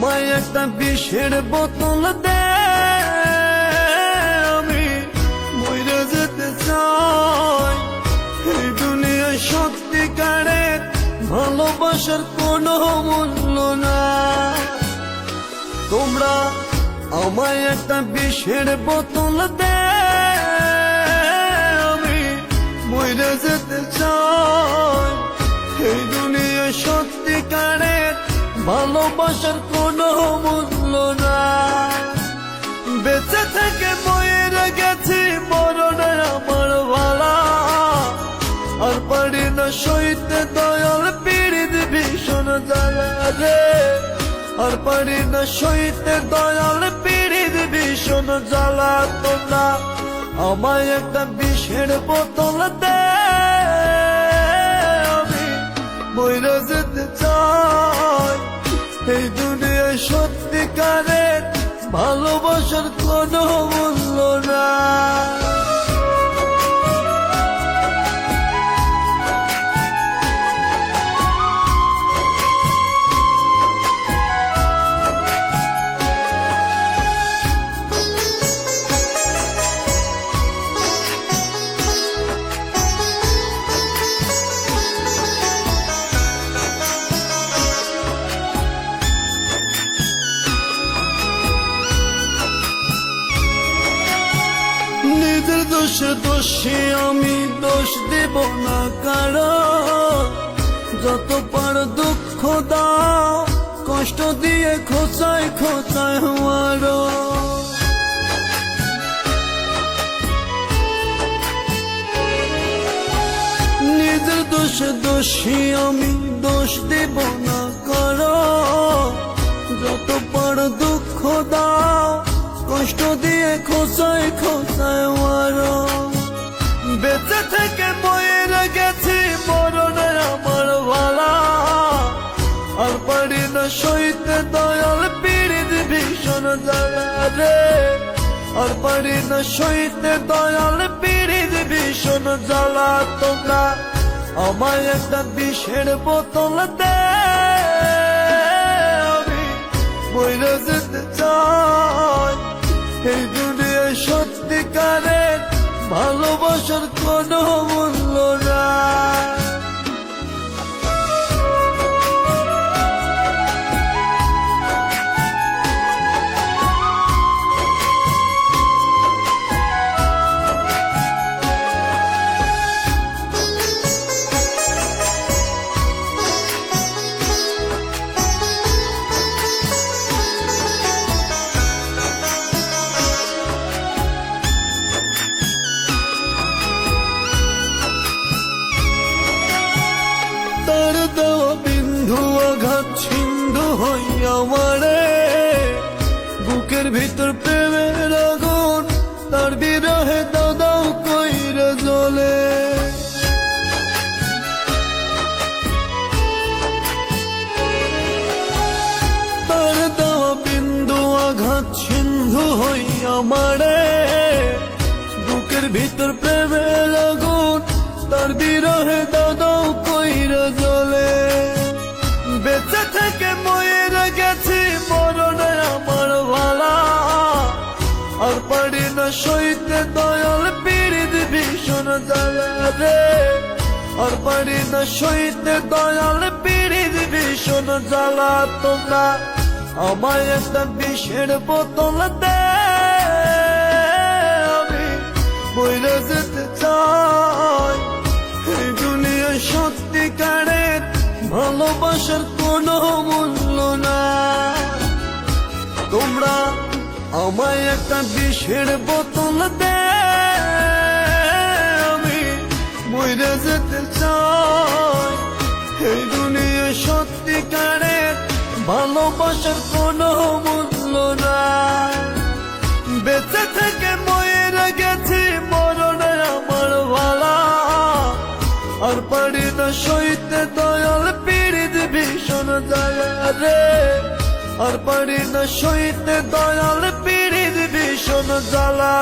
আমায় একটা বিষের বোতল দে, আমি মইরা যেতে চাই। এই দুনিয়ায় সত্যিকারের ভালোবাসার কোনো মূল্য না। তোমরা আমায় একটা বিষের বোতল দে, আমি মইরা যেতে চাই। এই দুনিয়ায় সত্যিকারের ভালোবাসার কোনো মূল্য না। বেঁচে থেকে মরে গেছি, মরণে আমার ভালা। আর পারি না সইতে দয়াল পীড়িত ভীষণ জ্বালা রে। আর পারি না সইতে দয়াল পীড়িত ভীষণ জ্বালা। তোমরা আমায় একটা বিষের বোতল দে, আমি মইরা যেতে চাই। এই দুনিয়ায় সত্যিকারের ভালোবাসার কোনো মূল্য না। নিজের দোষে দোষী আমি, দোষ দেব না কারো। যত পার দুঃখ দাও, কষ্ট দিয়ে খোঁচায় খোঁচায় মারো। নিজের দোষে দোষী আমি, দোষ দেব না কারো। যত পার দুঃখ দাও, কষ্ট দিয়ে খোঁচায় খোঁচায় মারো। বেঁচে থেকে মরে গেছি, মরণে আমার ভালা। আর পারি না সইতে দয়াল পীড়িত ভীষণ জ্বালা রে। আর পারি না সইতে দয়াল পীড়িত ভীষণ জ্বালা। তোমরা আমায় একটা বিষের বোতল দে, আমি মইরা যেতে চাই। এই দুনিয়ায় সত্যিকারের ভালোবাসার কোনো মূল্য না। তার দেওয়া বিন্ধু আঘাত সিন্ধু হইয়া মারে। বুকের ভিতর প্রেমের আগুন, তার বিরহে দাও দাও কইরা জ্বলে। তার দেওয়া বিন্দু আঘাত সিন্ধু হইয়া মারে। বুকের ভিতর প্রেমের আগুন, তার বিরহে দাও দাও কইরা জ্বলে। বেঁচে থেকে মরে গেছি, মরণে আমার ভালা। আর পারি না সইতে দয়াল পীড়িত ভীষণ জ্বালা রে। আর পারি না সইতে দয়াল পীড়িত ভীষণ জ্বালা। তোমরা আমায় একটা বিষের বোতল দে, আমি মইরা যেতে চাই। এই দুনিয়ায় সত্যিকারের ভালোবাসার কোনো মূল্য না। তোমরা আমায় একটা বিষের বোতল দে, আমি মইরা যেতে চাই। এই দুনিয়ায় সত্যিকারের ভালোবাসার কোনো মূল্য না। বেঁচে থেকে মরে গেছি, মরণে আমার ভালা। আর পারি না সইতে দয়াল পীড়িত ভীষণ জ্বালা রে। আর পারি না সইতে দয়াল পীড়িত ভীষণ জ্বালা।